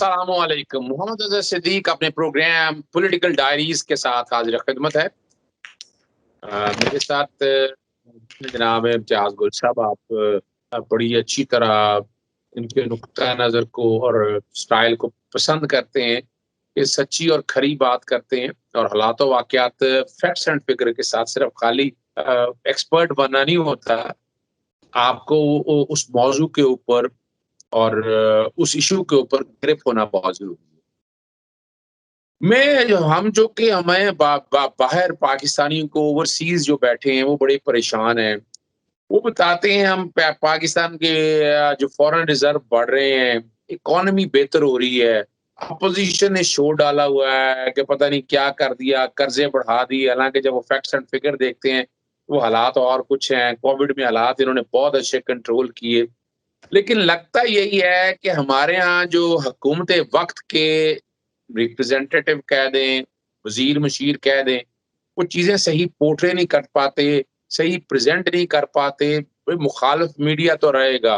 अस्सलामुअलैकुम। मोहम्मद अज़हर सिद्दीक अपने programme political diaries के साथ हाजिर खिदमत है। मेरे साथ जनाब इम्तियाज गुल साहब, आप बड़ी अच्छी तरह इनके नुक्ता नज़र को और स्टाइल को पसंद करते हैं कि सच्ची और खरी बात करते हैं और हालात वाक़यात फैक्ट्स एंड फिगर के साथ। सिर्फ खाली एक्सपर्ट बनना नहीं होता, आपको उस मौजू के ऊपर और उस इशू के ऊपर ग्रिप होना बहुत जरूरी है। मैं जो हम जो कि हमें बाहर पाकिस्तानियों को ओवरसीज जो बैठे हैं वो बड़े परेशान हैं। वो बताते हैं हम पाकिस्तान के जो फॉरेन रिजर्व बढ़ रहे हैं, इकोनॉमी बेहतर हो रही है। अपोजिशन ने शोर डाला हुआ है कि पता नहीं क्या कर दिया, कर्जे बढ़ा दिए। हालांकि जब वो फैक्ट्स एंड फिगर देखते हैं वो हालात और कुछ हैं। कोविड में हालात इन्होंने बहुत अच्छे कंट्रोल किए, लेकिन लगता यही है कि हमारे यहाँ जो हुकूमत वक्त के रिप्रेजेंटेटिव कह दें, वजीर मशीर कह दें, वो चीज़ें सही पोर्ट्रे नहीं कर पाते, सही प्रेज़ेंट नहीं कर पाते। भई मुखालिफ मीडिया तो रहेगा,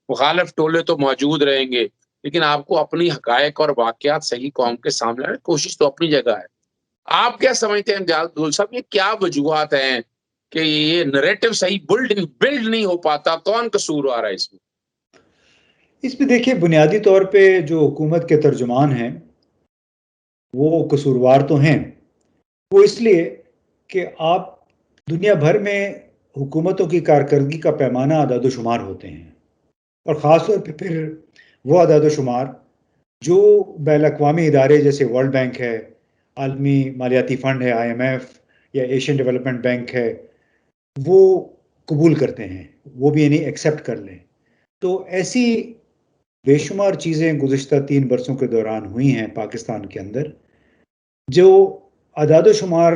मुखालिफ टोले तो मौजूद रहेंगे, लेकिन आपको अपनी हक़ाइक़ और वाक़यात सही कौम के सामने लाने की कोशिश तो अपनी जगह है। आप क्या समझते हैं इम्तियाज़ गुल साहब, ये क्या वजूहात हैं कि ये नैरेटिव सही बिल्ड नहीं हो पाता? कौन कसूरवार है इसमें? इसमें देखिए, बुनियादी तौर पे जो हुकूमत के तर्जुमान हैं, वो कसूरवार तो हैं। वो इसलिए कि आप दुनिया भर में हुकूमतों की कारकर्दगी का पैमाना अदाद-ओ-शुमार होते हैं, और ख़ास तौर पे फिर वो अदाद-ओ-शुमार जो बैन-अक़वामी इदारे जैसे वर्ल्ड बैंक है, आलमी मालियाती फ़ंड है IMF या एशियन डेवलपमेंट बैंक है, वो कबूल करते हैं, वो भी यानी एक्सेप्ट कर लें। तो ऐसी बेशुमार चीज़ें गुज़िश्ता 3 बरसों के दौरान हुई हैं पाकिस्तान के अंदर, जो अदाद-ओ-शुमार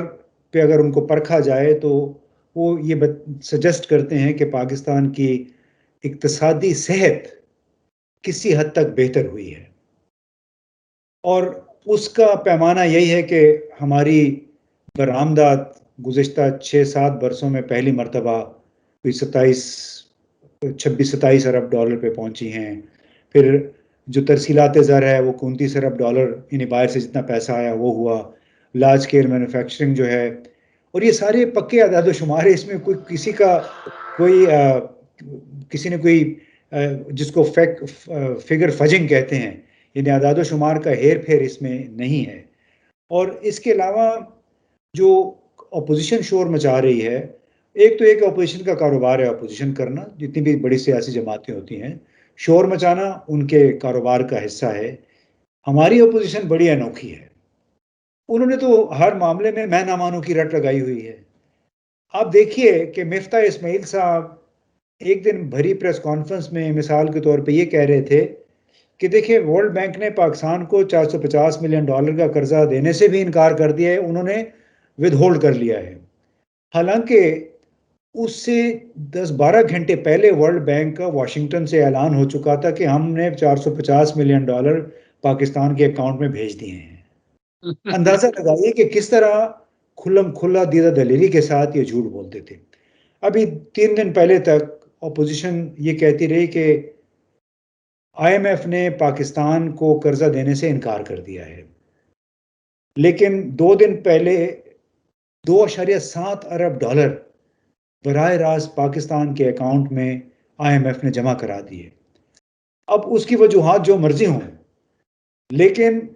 पे अगर उनको परखा जाए तो वो ये सजेस्ट करते हैं कि पाकिस्तान की इक़्तिसादी सेहत किसी हद तक बेहतर हुई है। और उसका पैमाना यही है कि हमारी बरामदात गुज़िश्ता 6-7 बरसों में पहली मर्तबा कोई 26-27 अरब डॉलर पे पहुँची हैं। फिर जो तरसीलात ज़र है वो 29 अरब डॉलर, यानी बाहर से जितना पैसा आया वो हुआ। लार्ज स्केल मैन्युफैक्चरिंग जो है, और ये सारे पक्के अदाद-ओ-शुमार है। इसमें कोई किसी का कोई किसी ने कोई जिसको फिगर फजिंग कहते हैं, यानी अदाद-ओ-शुमार का हेर-फेर इसमें नहीं है। और इसके अलावा जो अपोज़िशन शोर मचा रही है, एक तो एक अपोज़िशन का कारोबार है अपोज़िशन करना, जितनी भी बड़ी सियासी जमातें होती हैं, शोर मचाना उनके कारोबार का हिस्सा है। हमारी अपोज़िशन बड़ी अनोखी है। उन्होंने तो हर मामले में मैं ना मानूँ की रट लगाई हुई है। आप देखिए कि मिफ्ता इस्माइल साहब एक दिन भरी प्रेस कॉन्फ्रेंस में मिसाल के तौर पे ये कह रहे थे कि देखिए, वर्ल्ड बैंक ने पाकिस्तान को $450 मिलियन का कर्जा देने से भी इनकार कर दिया है, उन्होंने विदहोल्ड कर लिया है। हालांकि उससे 10-12 घंटे पहले वर्ल्ड बैंक का वाशिंगटन से ऐलान हो चुका था कि हमने $450 मिलियन पाकिस्तान के अकाउंट में भेज दिए हैं। अंदाजा लगाइए कि किस तरह खुल्लम खुल्ला दीदा दलीली के साथ ये झूठ बोलते थे। अभी 3 दिन पहले तक अपोजिशन ये कहती रही कि IMF ने पाकिस्तान को कर्जा देने से इनकार कर दिया है। लेकिन 2 दिन पहले 2.7 अरब डॉलर बराह रास्त पाकिस्तान के अकाउंट में IMF ने जमा करा दिए। अब उसकी वजूहात जो मर्जी हों, लेकिन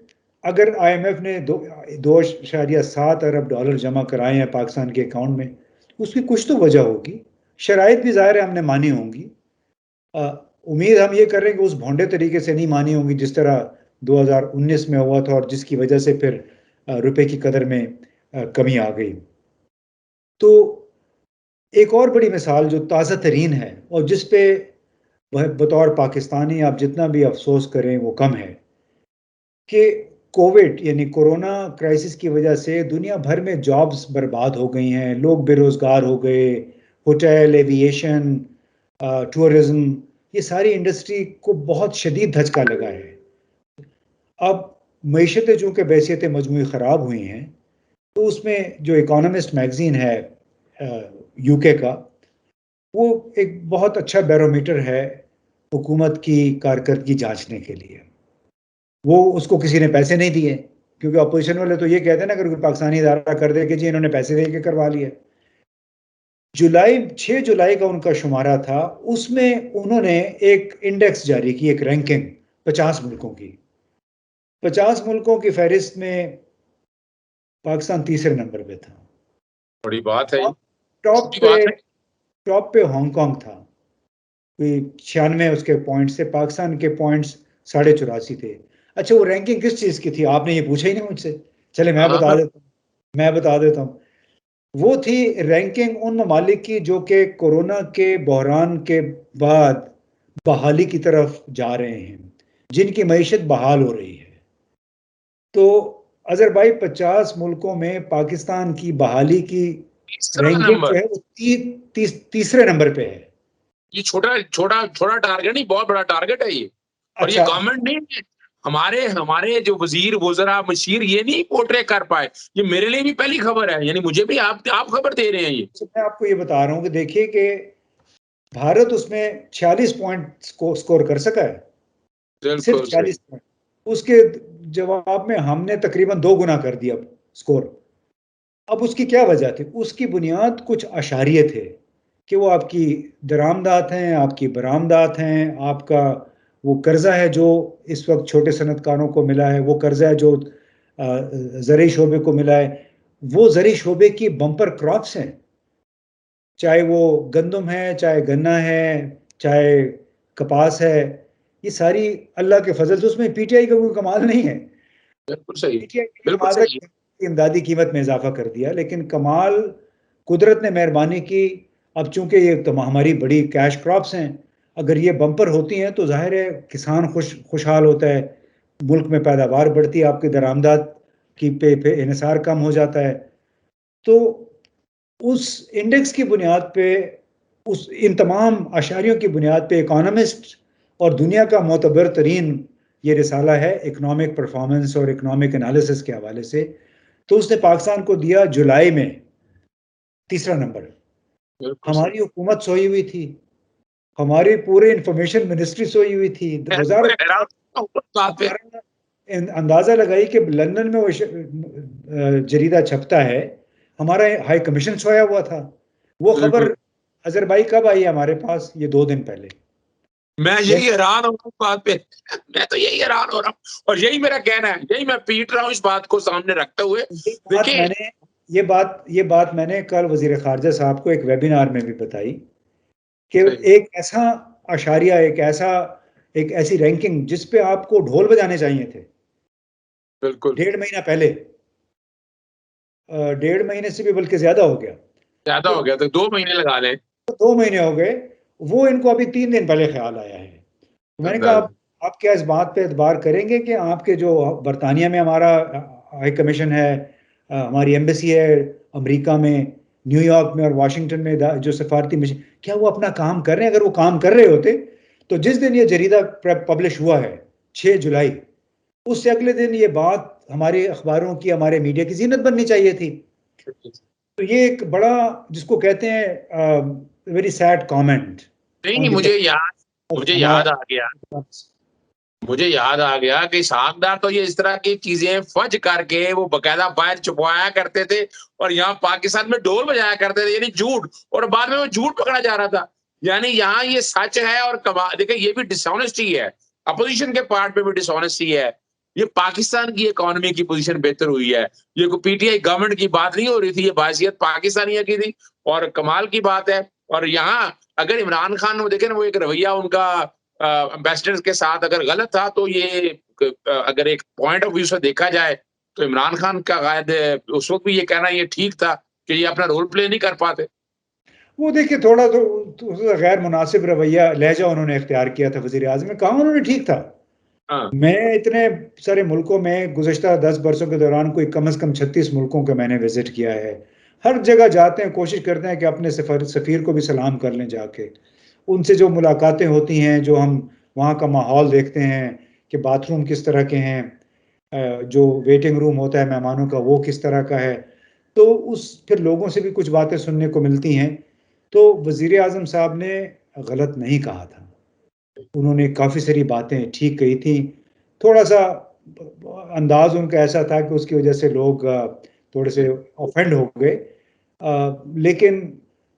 अगर IMF ने 2.7 अरब डॉलर जमा कराए हैं पाकिस्तान के अकाउंट में, उसकी कुछ तो वजह होगी। शराइत भी ज़ाहिर है हमने मानी होंगी। उम्मीद हम ये कर रहे हैं कि उस भोंडे तरीके से नहीं मानी होंगी जिस तरह 2019 में हुआ था, और जिसकी वजह से फिर रुपए की कदर में कमी आ गई। तो एक और बड़ी मिसाल जो ताज़ा तरीन है और जिस पे बतौर पाकिस्तानी आप जितना भी अफसोस करें वो कम है, कि कोविड यानी कोरोना क्राइसिस की वजह से दुनिया भर में जॉब्स बर्बाद हो गई हैं, लोग बेरोज़गार हो गए। होटल, एविएशन, टूरिज़्म, ये सारी इंडस्ट्री को बहुत शदीद धचका लगा है। अब मईशतें चूँकि बैसियत मजमूई ख़राब हुई हैं, तो उसमें जो इकोनॉमिस्ट मैगज़ीन है UK का, वो एक बहुत अच्छा बैरोमीटर है हुकूमत की कारकर्दगी जाँचने के लिए। वो उसको किसी ने पैसे नहीं दिए, क्योंकि अपोजिशन वाले तो ये कहते हैं ना, अगर कोई पाकिस्तानी इदारा कर दे कि जी इन्होंने पैसे दे के करवा लिया। 6 जुलाई का उनका शुमारा था, उसमें उन्होंने एक इंडेक्स जारी की, एक रैंकिंग 50 मुल्कों की। 50 मुल्कों की फहरिस्त में पाकिस्तान तीसरे नंबर पे था। बड़ी बात है, टॉप टॉप अच्छी पे बात है। टॉप पे हांगकांग था, कोई 96 उसके पॉइंट्स थे, पाकिस्तान के पॉइंट्स 84.5 थे। अच्छा, वो रैंकिंग किस चीज़ की थी, आपने ये पूछा ही नहीं मुझसे। चले हाँ, मैं बता देता हूँ। वो थी रैंकिंग उन ममालिक की जो कि कोरोना के बहरान के बाद बहाली की तरफ जा रहे हैं, जिनकी मईशत बहाल हो रही है। तो अज़र भाई 50 मुल्कों में पाकिस्तान की बहाली की तीसरा रैंकिंग जो नंबर। है वो तीसरे नंबर पे है। ये छोटा छोटा छोटा टारगेट नहीं, बहुत बड़ा टारगेट है ये। और ये अच्छा, गवर्नमेंट नहीं है, हमारे हमारे जो वजीर वज़रा मशीर ये नहीं पोर्ट्रे कर पाए। ये मेरे लिए भी पहली खबर है, यानी मुझे भी आप खबर दे रहे हैं ये। तो मैं आपको ये बता रहा हूँ कि देखिए कि भारत उसमें 46 पॉइंट स्कोर कर सका है, सिर्फ बिल्कुल सही। 46 पॉइंट। उसके जवाब में हमने तकरीबन 2 गुना कर दिया स्कोर। अब उसकी क्या वजह थी? उसकी बुनियाद कुछ अशारिये थे कि वो आपकी दरामदात हैं, आपकी बरामदात हैं, आपका वो कर्जा है जो इस वक्त छोटे सनतकारों को मिला है, वो कर्जा है जो ज़रूरी शोबे को मिला है, वो ज़रूरी शोबे की बम्पर क्रॉप्स हैं, चाहे वो गंदम है, चाहे गन्ना है, चाहे कपास है। ये सारी अल्लाह के फजल से, उसमें पीटीआई का कोई कमाल नहीं है। बिल्कुल सही। पीटीआई का बिल्कुल कमाल था सही। कि इमदादी कीमत में इजाफा कर दिया, लेकिन कमाल कुदरत ने मेहरबानी की। अब चूंकि ये तो हमारी बड़ी कैश क्रॉप्स हैं, अगर ये बम्पर होती हैं तो जाहिर है किसान खुशहाल होता है, मुल्क में पैदावार बढ़ती है, आपकी दरामदात की पे इन्हिसार कम हो जाता है। तो उस इंडेक्स की बुनियाद पे, उस इन तमाम अशारियों की बुनियाद पे इकोनॉमिस्ट और दुनिया का मोतबर तरीन ये रिसाला है इकोनॉमिक परफॉर्मेंस और इकोनॉमिक एनालिसिस के हवाले से, तो उसने पाकिस्तान को दिया जुलाई में तीसरा नंबर। बिल्कुल सही। हमारी हुकूमत सोई हुई थी, हमारी पूरे इंफॉर्मेशन मिनिस्ट्री सोई हुई थी, मैं वजारत हैरान हूँ उस बात पे। हमारा अंदाजा लगाई कि लंदन में वो जरीदा छपता है, हमारा हाई कमीशन सोया हुआ था। वो बिल्कुल। खबर अजहर भाई कब आई है हमारे पास? ये 2 दिन पहले। मैं यही जैसे हैरान हूँ उस बात पे। मैं तो यही हैरान हो रहा हूँ और यही मेरा कहना है, यही मैं पीट रहा हूँ इस बात को सामने रखते हुए। ये बात देखिए, मैंने ये बात मैंने कल वजीर खारजा साहब को एक वेबिनार में भी बताई कि सही। एक ऐसा अशारिया, एक ऐसी रैंकिंग जिस पे आपको ढोल बजाने चाहिए थे बिल्कुल। 1.5 महीना पहले, 1.5 महीने से भी बल्कि ज्यादा हो गया। ज़्यादा तो हो गया तो 2 महीने लगा लें। 2 महीने हो गए, वो इनको अभी 3 दिन पहले ख्याल आया है। तो मैंने कहा अंदाज़ा। आप क्या इस बात पे एतबार करेंगे कि आपके जो बरतानिया में हमारा हाई कमीशन है, हमारी एम्बेसी है अमेरिका में, न्यूयॉर्क में और वाशिंगटन में जो सफारती मिशन, क्या वो अपना काम कर रहे हैं? अगर वो काम कर रहे होते तो जिस दिन ये जरीदा पब्लिश हुआ है 6 जुलाई, उससे अगले दिन ये बात हमारे अखबारों की, हमारे मीडिया की जीनत बननी चाहिए थी। तो ये एक बड़ा, जिसको कहते हैं वेरी सैड कमेंट नहीं, ऑन द मुझे याद हमारा। आ गया। मुझे याद आ गया कि साहबदार तो ये इस तरह की चीजें फज करके वो बकायदा बाहर छुपवाया करते थे और यहाँ पाकिस्तान में ढोल बजाया करते थे, यानी झूठ, और बाद में वो झूठ पकड़ा जा रहा था। यानी यहाँ ये सच है और कमाल, देखिए ये भी डिसऑनेस्टी है, अपोजिशन के पार्ट में भी डिसऑनेस्टी है। ये पाकिस्तान की इकोनॉमी की पोजीशन बेहतर हुई है। ये कोई पीटीआई गवर्नमेंट की बात नहीं हो रही थी, ये बासियत पाकिस्तानियों की थी और कमाल की बात है। और यहाँ अगर इमरान खान वो देखे ना, वो एक रवैया उनका एम्बेसडर के साथ अगर गलत था तो ये अगर एक पॉइंट ऑफ व्यू से देखा जाए तो इमरान खान का शायद उस वक्त भी ये कहना ये ठीक था कि ये अपना रोल प्ले नहीं कर पाते। वो देखिए थोड़ा तो गैर मुनासिब रवैया लहजा उन्होंने इख्तियार किया था वजीर आजम में, कहा उन्होंने ठीक था। हाँ। मैं इतने सारे मुल्कों में गुज़श्ता 10 बरसों के दौरान कोई कम से कम 36 मुल्कों का मैंने विजिट किया है। हर जगह जाते हैं, कोशिश करते हैं कि अपने सफ़ीर को भी सलाम कर लें जाके। उनसे जो मुलाकातें होती हैं, जो हम वहाँ का माहौल देखते हैं कि बाथरूम किस तरह के हैं, जो वेटिंग रूम होता है मेहमानों का वो किस तरह का है, तो उस फिर लोगों से भी कुछ बातें सुनने को मिलती हैं। तो वज़ीर आज़म साहब ने गलत नहीं कहा था, उन्होंने काफ़ी सारी बातें ठीक कही थी। थोड़ा-सा अंदाज उनका ऐसा था कि उसकी वजह से लोग थोड़े से ऑफेंड हो गए। लेकिन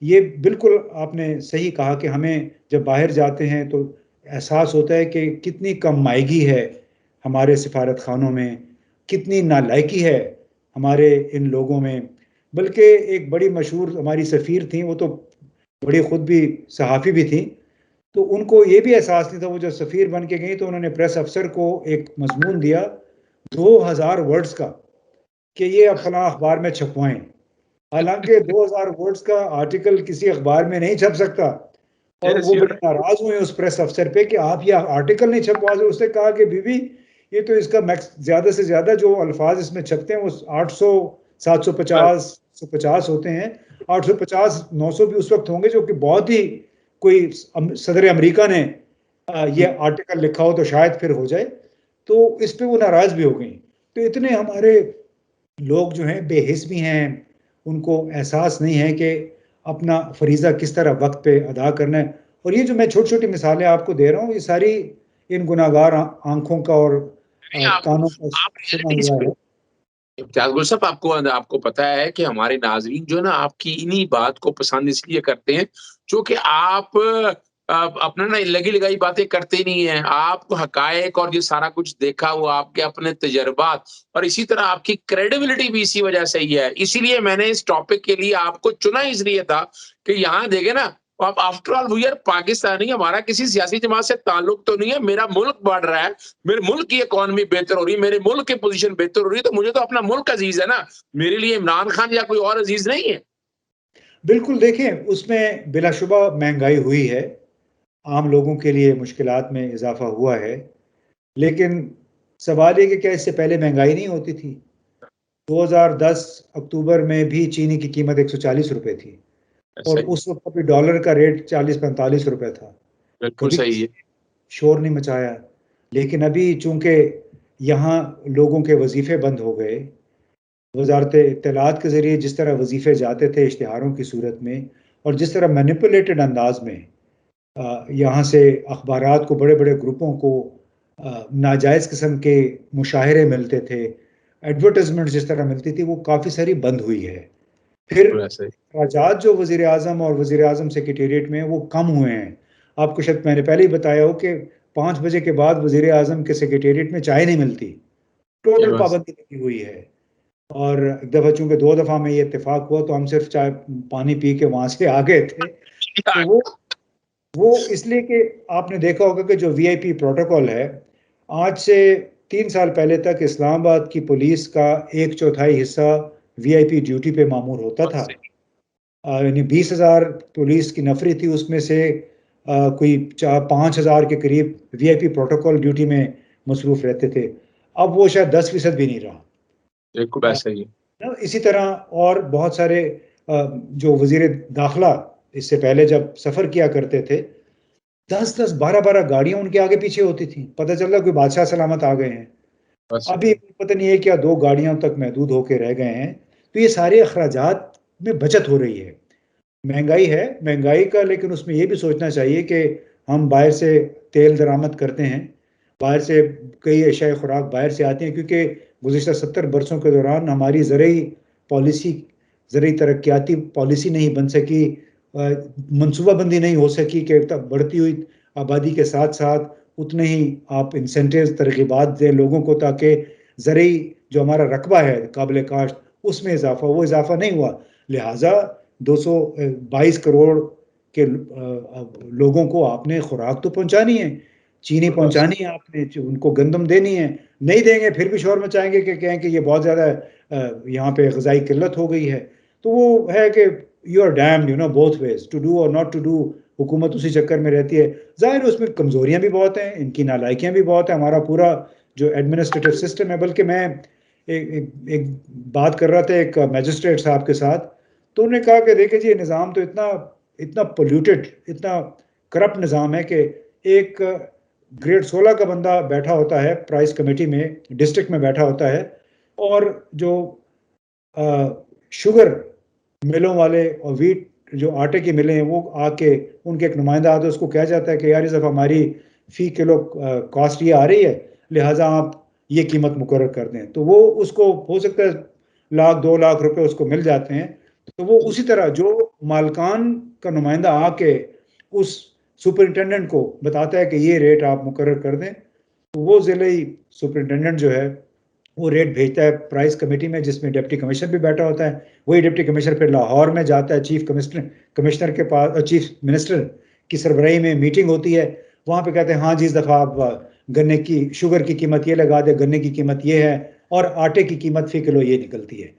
ये बिल्कुल आपने सही कहा कि हमें जब बाहर जाते हैं तो एहसास होता है कि कितनी कम मायगी है हमारे सिफारत खानों में, कितनी नालायकी है हमारे इन लोगों में। बल्कि एक बड़ी मशहूर हमारी सफ़ीर थी, वो तो बड़ी खुद भी सहाफ़ी भी थी, तो उनको ये भी एहसास नहीं था, वो जो सफ़ीर बन के गई तो उन्होंने प्रेस अफसर को एक मजमून दिया 2000 वर्ड्स का कि ये अब फलां अखबार में छपवाएं। हालांकि 2000 वर्ड्स का आर्टिकल किसी अखबार में नहीं छप सकता, और यस वो यू बड़े नाराज हुए उस प्रेस अफसर पे कि आप ये आर्टिकल नहीं छपवा सकते। उसने कहा कि बीबी, ये तो इसका मैक्स ज्यादा से ज्यादा जो अल्फाज इसमें छपते हैं वो 800, 750, 150 होते हैं। 850, 900 भी उस वक्त होंगे जो कि बहुत ही कोई सदर अमेरिका ने ये आर्टिकल लिखा हो तो शायद फिर हो जाए। तो इस पे वो नाराज भी हो गई। तो इतने हमारे लोग जो हैं बेहिस भी हैं, उनको एहसास नहीं है कि अपना फरीज़ा किस तरह वक्त पे अदा करना है। और ये जो मैं छोटी छोटी मिसालें आपको दे रहा हूँ, ये सारी इन गुनाहगार आंखों का और आप कानों का आप सुना रियलिटी हुआ है। इम्तियाज गुल साहब, आपको आपको पता है कि हमारे नाजरीन जो है ना आपकी इन्हीं बात को पसंद इसलिए करते हैं, जो कि आप अपना ना लगी लगाई बातें करते नहीं हैं। आपको हकायक और ये सारा कुछ देखा हुआ, आपके अपने तजर्बात और इसी तरह आपकी क्रेडिबिलिटी भी इसी वजह से ही है। इसीलिए मैंने इस टॉपिक के लिए आपको चुना इसलिए था कि यहाँ देखे ना, आप after all we are Pakistani, हमारा किसी सियासी जमात से ताल्लुक तो नहीं है, मेरा मुल्क बढ़ रहा है, मेरे मुल्क की इकोनॉमी बेहतर हो रही है, मेरे मुल्क की पोजीशन बेहतर हो रही है, तो मुझे तो अपना मुल्क अजीज है ना, मेरे लिए इमरान खान या कोई और अजीज नहीं है। बिल्कुल, देखें उसमें बिलाशुबा महंगाई हुई है, आम लोगों के लिए मुश्किलात में इजाफा हुआ है। लेकिन सवाल ये कि क्या इससे पहले महंगाई नहीं होती थी? 2010 अक्टूबर में भी चीनी की कीमत 140 रुपए थी, और सही, उस वक्त भी डॉलर का रेट 40-45 रुपए था। बिल्कुल कभी सही किसी है। ने शोर नहीं मचाया। लेकिन अभी चूंकि यहाँ लोगों के वजीफे बंद हो गए, वजारत इत्तलात के ज़रिए जिस तरह वजीफे जाते थे इश्तिहारों की सूरत में, और जिस तरह मैनिपुलेटेड अंदाज में यहाँ से अखबारात को, बड़े बड़े ग्रुपों को नाजायज़ किस्म के मुशाहरे मिलते थे, एडवर्टाइजमेंट जिस तरह मिलती थी, वो काफ़ी सारी बंद हुई है। फिर बिल्कुल ऐसे ही। अखराजात जो वज़ीर आज़म और वज़ीर आज़म सेक्रेटेरिएट में हैं, वो कम हुए हैं। आपको शायद मैंने पहले ही बताया हो कि 5 बजे के बाद वज़ीर आज़म के सेक्रेटेरिएट में चाय नहीं मिलती, ये टोटल बस पाबंदी लगी हुई है। और एक दफ़ा चूँकि 2 दफ़ा में ये इत्तेफ़ाक हुआ, तो हम सिर्फ़ चाय पानी पी के वहाँ से आ गए थे। तो वो इसलिए कि आपने देखा होगा कि जो वीआईपी प्रोटोकॉल है, आज से 3 साल पहले तक इस्लामाबाद की पुलिस का 1/4 हिस्सा वीआईपी ड्यूटी पे मामूर होता था। यानी 20,000 पुलिस की नफरी थी, उसमें से कोई 5,000 के करीब वीआईपी प्रोटोकॉल ड्यूटी में मसरूफ रहते थे। अब वो शायद 10% भी नहीं रहा। बिल्कुल ऐसा ही है। ना इसी तरह और बहुत सारे जो वजीर दाखिला इससे पहले जब सफ़र किया करते थे, 10-10, 12-12 गाड़ियां उनके आगे पीछे होती थी। पता चल रहा कोई बादशाह सलामत आ गए हैं। बस अभी पता नहीं है क्या 2 गाड़ियों तक महदूद होके रह गए हैं। तो ये सारे अखराजात में बचत हो रही है। महंगाई है, महंगाई का, लेकिन उसमें ये भी सोचना चाहिए कि हम बाहर से तेल दरामद करते हैं, बाहर से कई अशियाए खुराक बाहर से आती हैं, क्योंकि गुज़िश्ता 70 बरसों के दौरान हमारी ज़रूरी पॉलिसी, ज़रूरी तरक्याती पॉलिसी नहीं बन सकी, मनसूबाबंदी नहीं हो सकी कि तब बढ़ती हुई आबादी के साथ साथ उतने ही आप इंसेंटिव तरगीबात दें लोगों को, ताकि ज़रूरी जो हमारा रकबा है काबिल काश्त, उसमें इजाफा, वो इजाफा नहीं हुआ। लिहाजा 222 करोड़ के लोगों को आपने खुराक तो पहुंचानी है, चीनी बस पहुंचानी है आपने, उनको गंदम देनी है। नहीं देंगे फिर भी शोर मचाएंगे कि कहें कि ये बहुत ज़्यादा यहाँ पे ग़िज़ाई किल्लत हो गई है। तो वो है कि you are damned, you know, both ways, to do और नॉट टू डू। हुकूमत उसी चक्कर में रहती है। ज़ाहिर है उसमें कमज़ोरियाँ भी बहुत हैं, इनकी नालायकियाँ भी बहुत हैं, हमारा पूरा जो एडमिनिस्ट्रेटिव सिस्टम है। बल्कि मैं एक बात कर रहा था एक मजिस्ट्रेट साहब के साथ, तो उन्होंने कहा कि देखिए जी, ये निज़ाम तो इतना इतना पोल्यूटेड, इतना करप्ट निज़ाम है कि एक ग्रेड 16 का बंदा बैठा होता है प्राइस कमेटी में, डिस्ट्रिक्ट में बैठा होता है, और जो शुगर मिलों वाले और व्हीट जो आटे की मिलें हैं, वो आके उनके एक नुमाइंदा आता है, उसको कहा जाता है कि यार इस दफ़ा हमारी फ़ी किलो कॉस्ट ये आ रही है, लिहाजा आप ये कीमत मुकर्रर कर दें, तो वो उसको हो सकता है लाख 2 लाख रुपए उसको मिल जाते हैं। तो वो उसी तरह जो मालकान का नुमाइंदा आके उस सुपरिटेंडेंट को बताता है कि ये रेट आप मुकर्रर कर दें, तो वो ज़िले सुपरिटेंडेंट जो है वो रेट भेजता है प्राइस कमेटी में, जिसमें डिप्टी कमिश्नर भी बैठा होता है। वही डिप्टी कमिश्नर फिर लाहौर में जाता है, चीफ कमिश्नर के पास, चीफ मिनिस्टर की सरबराही में मीटिंग होती है। वहाँ पे कहते हैं हाँ जी, इस दफ़ा आप गन्ने की शुगर की कीमत ये लगा दें, गन्ने की कीमत ये है और आटे की कीमत फ़ी किलो ये निकलती है।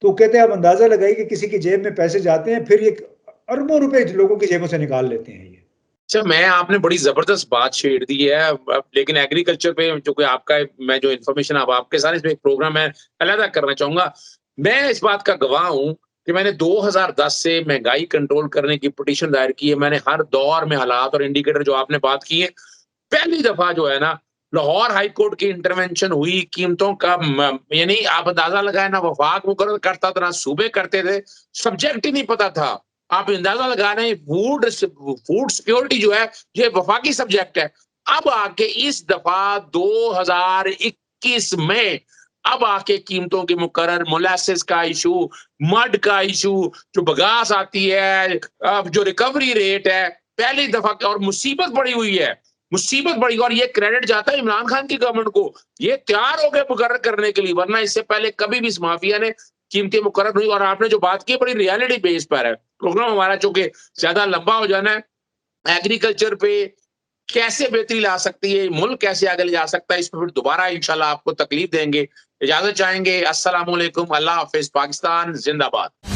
तो कहते हैं आप अंदाज़ा लगाइए कि किसी की जेब में पैसे जाते हैं, फिर ये अरबों रुपए लोगों की जेबों से निकाल लेते हैं ये। अच्छा, मैं आपने बड़ी ज़बरदस्त बात छेड़ दी है। लेकिन एग्रीकल्चर पे जो कोई आपका मैं जो इन्फॉर्मेशन अब आपके साथ इसमें एक प्रोग्राम मैं अलहदा करना चाहूँगा। मैं इस बात का गवाह हूँ कि मैंने 2010 से महँगाई कंट्रोल करने की पिटीशन दायर की है। मैंने हर दौर में हालात और इंडिकेटर जो आपने बात की है, पहली दफ़ा जो है ना, लाहौर हाई कोर्ट की इंटरवेंशन हुई, कीमतों का यानी आप अंदाज़ा लगाएँ, ना वफ़ाक मुकर्रर करता था, ना सूबे करते थे, सब्जेक्ट ही नहीं पता था। आप अंदाज़ा लगा रहे हैं, फूड सिक्योरिटी जो है, ये वफ़ाकी सब्जेक्ट है। अब आके इस दफ़ा 2021 में अब आके कीमतों की मुकर्रर, मोलेसेस का इश्यू, मड का इश्यू, जो बगास आती है, जो रिकवरी रेट है, पहली दफ़ा और मुसीबत बढ़ी हुई है। मुसीबत बढ़ी और ये क्रेडिट जाता है इमरान खान की गवर्नमेंट को। ये तैयार हो गए मुकर्रर करने के लिए, वरना इससे पहले कभी भी इस माफिया ने कीमतें मुकर्रर हुई। और आपने जो बात की बड़ी रियलिटी बेस पर है। प्रोग्राम हमारा चूंकि ज्यादा लंबा हो जाना है, एग्रीकल्चर पे कैसे बेहतरी ला सकती है, मुल्क कैसे आगे ले जा सकता है, इस पर फिर दोबारा इंशाल्लाह आपको तकलीफ देंगे। इजाजत चाहेंगे। अस्सलाम वालेकुम, अल्लाह हाफिज, पाकिस्तान जिंदाबाद।